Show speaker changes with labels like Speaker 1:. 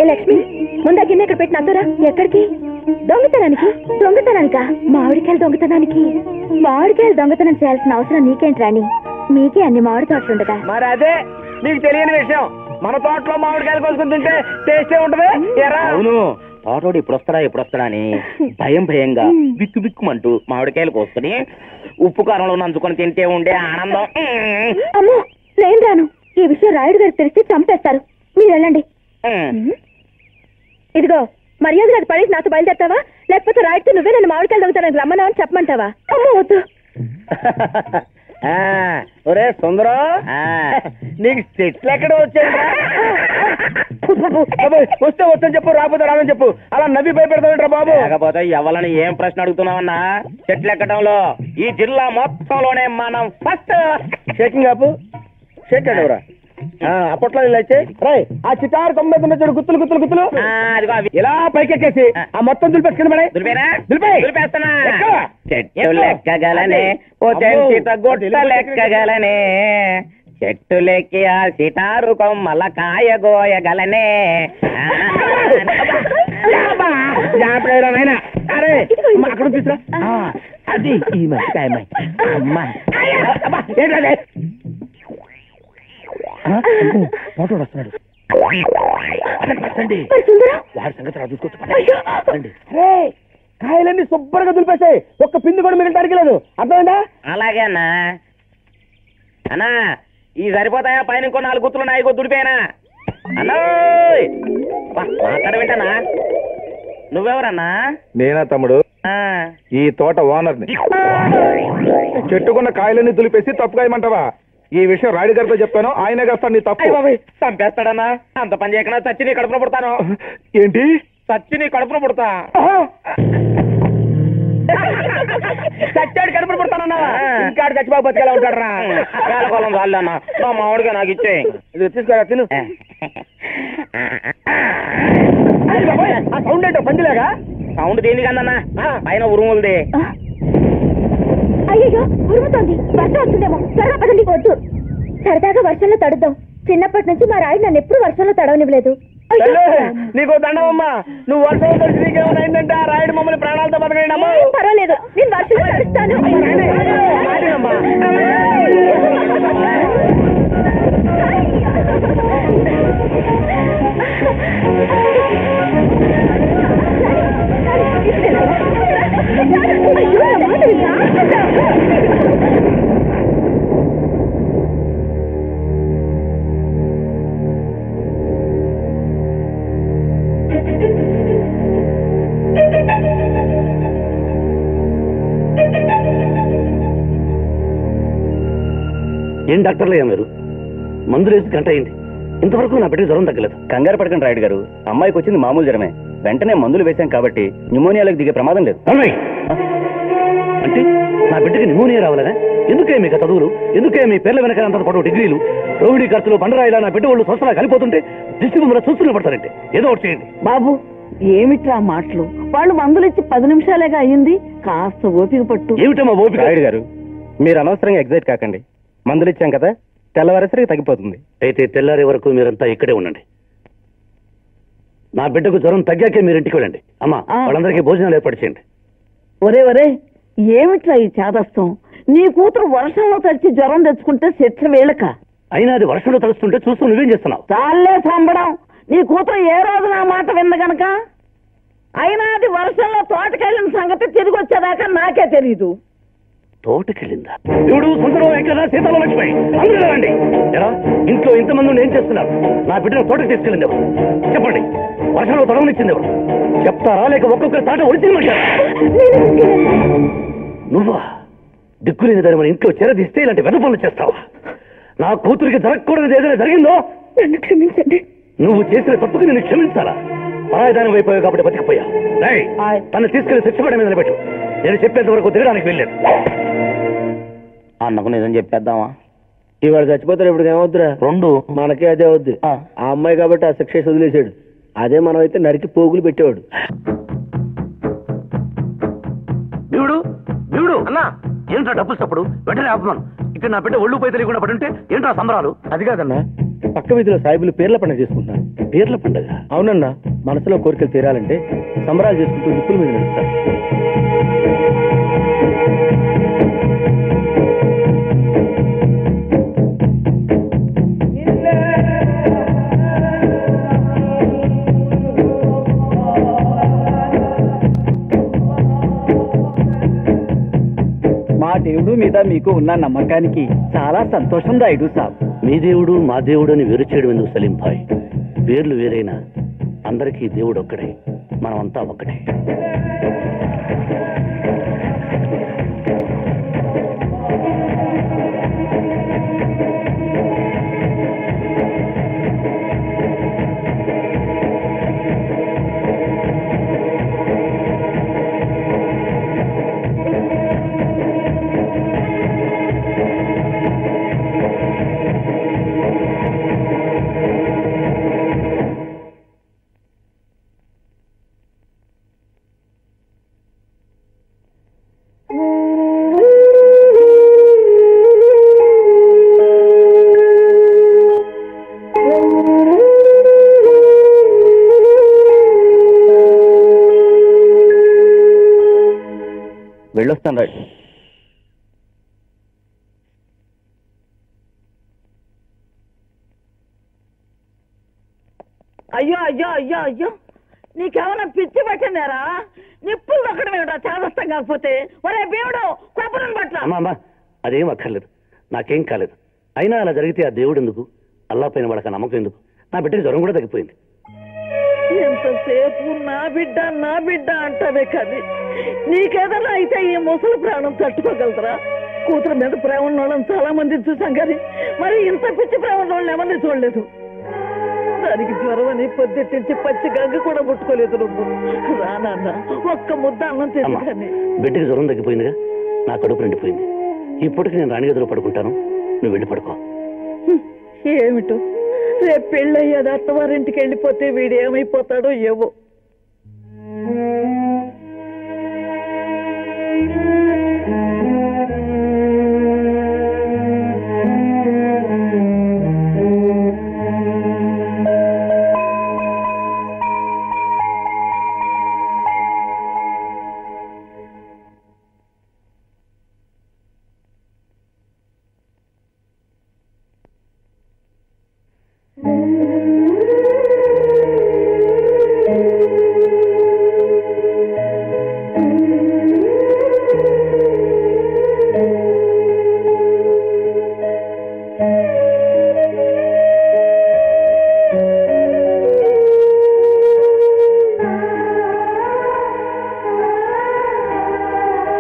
Speaker 1: లక్ష్మి ముందా గిన్నె ఇక్కడ పెట్టిన అందరా ఎక్కడికి? దొంగతనానికా? మామిడికాయలు దొంగతనం చేయాల్సిన అవసరం నీకేంటి రాణి? మీకే అన్ని మామిడి తోటలు ఉండగా.
Speaker 2: మరి అదే నీకు తెలియని విషయం. మన తోటలో మామిడికాయలు కోసుకుని తింటే టేస్టే ఉంటది. అవును, తోటోడు ఇప్పుడు వస్తాడా అని భయంగా బిక్కుమంటూ మామిడికాయలు కోసుకుని ఉప్పు కారంలో నంచుకొని తింటే ఉండే ఆనందం.
Speaker 1: అమ్మో నేను రాను. ఈ విషయం రాయుడు గారికి తెలిసి చంపేస్తారు. మీరు వెళ్ళండి. ఇదిగో మర్యాద నాకు పడేసి నాతో బయలుదేరుతావా, లేకపోతే రాయుడితో నువ్వే నన్ను మామిడికాయలు దొంగతానని రమ్మన్నా అని చెప్పమంటావా? అమ్మో వద్దు.
Speaker 2: ఒరే సుందరం, నీకు చెట్లు ఎక్కడ వచ్చాయి? వస్తే వస్తని చెప్పు, రాకపోతే రాదని చెప్పు. అలా నవ్వి భయపెడతావుంటారా బాబు? లేకపోతే ఎవరిని ఏం ప్రశ్న అడుగుతున్నావన్నా? చెట్లు ఎక్కడంలో ఈ జిల్లా మొత్తంలోనే మనం ఫస్ట్. షేకింగ్ ఆపు. షేక్ అడవరా అప్పట్లో ఇలా అయితే రాయ్ ఆ చిటారు 99 గుత్తులు ఇలా పైకెక్కేసి ఆ మొత్తం దులిపేసుకుని పడే. చెట్టు లెక్కగలనే ఓ చెంచిత గుట్ట లెక్కగలనే, చెట్టు లెక్కి ఆ సిటారు కొమ్మల కాయ గోయగలనే. అరే అక్కడ తీసురా. అది ఈ మధ్య అమ్మాయి ఫోటో వస్తున్నాడు. వాడి సంగతి చూసుకోవచ్చు. కాయలన్నీ శుభ్రంగా దులిపేసాయి. ఒక్క పిండి కూడా మిగలటానికి లేదు. అర్థమైందా? అలాగే అన్నా. అన్నా ఈ సరిపోతాయా? పైన ఇంకో 4 గుర్తులు ఉన్నాయి. దుడిపోయానా అన్నా? మాట్లాడవేంటన్నా? నువ్వెవరన్నా?
Speaker 3: నేనా తమ్ముడు, ఈ తోట ఓనర్ని. చెట్టుకున్న కాయలన్నీ దులిపేసి తప్పుకాయమంటావా? ఈ విషయం రాయుడు గారితో చెప్పాను, ఆయనే కాస్తాను నీ తప్పు.
Speaker 2: చంపేస్తాడన్నా. అంత పని చేయకుండా చచ్చి నీ కడుపున పుడతాను.
Speaker 3: ఏంటి?
Speaker 2: చచ్చి నీ కడుపున పుడతా. చచ్చాడు కడుపున పుడతానన్నావా? ఇంకాడు చచ్చిబాబు బతికేలా ఉంటాడు రా. వేలకోలం చాలు అన్న. మా మామిడిగా నాకు ఇచ్చే. ఇది తీసుకోరా, తిను. ఆ సౌండ్ ఏంటో పందిలాగా? సౌండ్ దేనికన్నా? పైన ఉరుములది.
Speaker 1: అయ్యో ఉరుముతోంది. వర్షం వస్తుందేమో. త్వరగా పదండి. వద్దు, సరదాగా వర్షంలో తడుద్దాం. చిన్నప్పటి నుంచి మా రాయుడు నన్ను ఎప్పుడు వర్షంలో తడవనివ్వలేదు.
Speaker 2: నీకు దండమమ్మా. నువ్వు వర్షంలో తడిచి నీకేమైనా అయిందంటే ఆ రాయుడు మమ్మల్ని ప్రాణాలతో బతకండి అమ్మా.
Speaker 1: పర్వాలేదు, నేను వర్షంలో తడుస్తాను.
Speaker 2: ఏం డాక్టర్లయ్యా మీరు? మందులు వేసి గంట అయింది, ఇంతవరకు నా బిడ్డ జ్వరం తగ్గలేదు.
Speaker 4: కంగారు పడకండి రాయుడు గారు, అమ్మాయికి వచ్చింది మామూలు జ్వరమే. వెంటనే మందులు వేశాం కాబట్టి న్యూమోనియాలకు దిగే ప్రమాదం లేదు.
Speaker 2: అంటే నా బిడ్డకి న్యూమోనియా రావాలనా? ఎందుకే మీకు చదువులు? ఎందుకే మీ పేర్ల వెనక అంత పాటు డిగ్రీలు? రోహిణి ఖర్చులు బండరాయిలా నా బిడ్డ వాళ్ళు స్వస్థలా కలిపోతుంటే దిష్టి ముందర చూస్తూనే పడతారంటే ఏదో ఒకటి చేయండి.
Speaker 5: బాబు ఏమిట్రా మాటలు? వాళ్ళు మందులు ఇచ్చి 10 నిమిషాలేగా అయ్యింది. కాస్త ఓపిక పట్టు.
Speaker 2: ఏమిటమ్మా ఓపిక?
Speaker 4: రాయుడు గారు మీరు అనవసరంగా ఎగ్జైట్ కాకండి. మందులు ఇచ్చాం కదా, తెల్లవారేసరికి తగ్గిపోతుంది.
Speaker 2: అయితే తెల్లారే వరకు మీరంతా ఇక్కడే ఉండండి. నా బిడ్డకు జ్వరం తగ్గాకే మీరు ఇంటికి వెళ్ళండి. అమ్మా వాళ్ళందరికీ భోజనాలు ఏర్పాటు చేయండి.
Speaker 5: ఒరే ఏమిట్రా ఈ చేదస్తం? నీ కూతురు వర్షంలో తడిచి జ్వరం తెచ్చుకుంటే శిక్ష వేళక.
Speaker 2: అయినా అది వర్షంలో తడుస్తుంటే చూస్తూ నువ్వేం చేస్తున్నావు?
Speaker 5: చాలే సంబడం. నీ కూతురు ఏ రోజు నా మాట వింద గనక. అయినా అది వర్షంలో తోటకెళ్ళిన సంగతి తిరిగి వచ్చేదాకా నాకే తెలీదు.
Speaker 2: తోటకెళ్ళిందా? ఇప్పుడు సుందరం ఎక్కడ సీతాలో మర్చిపోయి అందరూ రండి. ఎలా ఇంట్లో ఇంతమంది ఏం చేస్తున్నారు? నా బిడ్డను తోటకు తీసుకెళ్ళింది ఎవరు? చెప్పండి. వర్షంలో తొడవనిచ్చింది ఎవరు? చెప్తారా లేక ఒక్కొక్కరి తాట ఒడిచిమంటారా? నువ్వా? దిక్కులేని దాని మన ఇంట్లో చెరదీస్తే ఇలాంటి వెద పనులు చేస్తావా? నా కూతురికి జరగకూడదు ఏదైనా జరిగిందో
Speaker 1: నన్ను క్షమించండి.
Speaker 2: నువ్వు చేసిన తప్పుకి నేను క్షమించాలా? పరాయదానం అయిపోయావు కాబట్టి బతికిపోయా. తను తీసుకెళ్లి శిక్షపడే మీద నిలబెట్టు. నేను చెప్పేంత వరకు తిరగడానికి వెళ్ళలేదు. అన్నకు నిజం చెప్పేద్దామా? ఇవాళ చచ్చిపోతారు. ఇప్పుడు ఏమవుతురా? 2 మనకే అదే అవుద్ది. ఆ అమ్మాయి కాబట్టి ఆ శిక్ష వదిలేశాడు. అదే మనం అయితే నరికి పోగులు పెట్టేవాడు. దేవుడు దేవుడు అన్నా ఏంట్రా డబ్బులు తప్పుడు? వెంటనే ఆపమను. ఇక్కడ నా బిడ్డ ఒళ్ళు పోయి తెలియకుండా పడుంటే ఏంట్రా సంబరాలు? అది కాదన్నా, పక్క వీధిలో సాయిబులు పేర్ల పండుగ చేసుకుంటున్నారు.
Speaker 4: పీర్ల పండుగ.
Speaker 2: అవునన్నా, మనసులో కోరికలు తీరాలంటే సంబరాలు చేసుకుంటూ నిప్పుల మీద నడుస్తారు.
Speaker 6: మా దేవుడు మీద మీకు ఉన్న నమ్మకానికి చాలా సంతోషం రాయుడు సాబ్.
Speaker 4: మీ దేవుడు మా దేవుడు అని వేరు చేయడం ఎందుకు సలీం భాయ్? పేర్లు వేరైనా అందరికీ దేవుడు ఒక్కడే, మనమంతా ఒక్కటే. వెళ్ళొస్తాను రాయుడు.
Speaker 5: అయ్యో అయ్యో అయ్యో అయ్యో, నీకేమైనా పిచ్చి పట్టిందారా? నిప్పులు దొక్కడం ఏమిటా చేదస్తం కాకపోతే? ఒరే దేవుడు, కొబ్బరిని పట్ల.
Speaker 4: అమ్మా అదేం అక్కర్లేదు, నాకేం కాలేదు. అయినా అలా జరిగితే ఆ దేవుడు ఎందుకు? అల్లా పైన వాళ్ళకి నమ్మకం ఎందుకు? నా బిడ్డకి జ్వరం కూడా తగ్గిపోయింది.
Speaker 5: ఎంతసేపు నా బిడ్డ అంటావే కది. నీకేదన్నా అయితే ఈ ముసలి ప్రాణం తట్టుకోగలరా? కూతురు మీద ప్రేమ ఉన్న వాళ్ళని చాలా మందిని చూసాం కానీ మరి ఇంత పిచ్చి ప్రేమ ఉన్న వాళ్ళని ఎవరిని చూడలేదు. దానికి జ్వరం అని పొద్దుటించి పచ్చి గంగ కూడా ముట్టుకోలేదు నువ్వు. రానన్నా ఒక్క ముద్ద అన్నం తిని.
Speaker 4: బిడ్డకి జ్వరం తగ్గిపోయిందిగా, నా కడుపు నిండిపోయింది. ఈ పూటకి నేను రాణి గదిలో పడుకుంటాను, నువ్వు వెళ్ళి పడుకో.
Speaker 5: ఏమిటో రేపు పెళ్ళయ్యేది అత్తవారింటికి వెళ్ళిపోతే వీడు ఏమైపోతాడో ఏవో.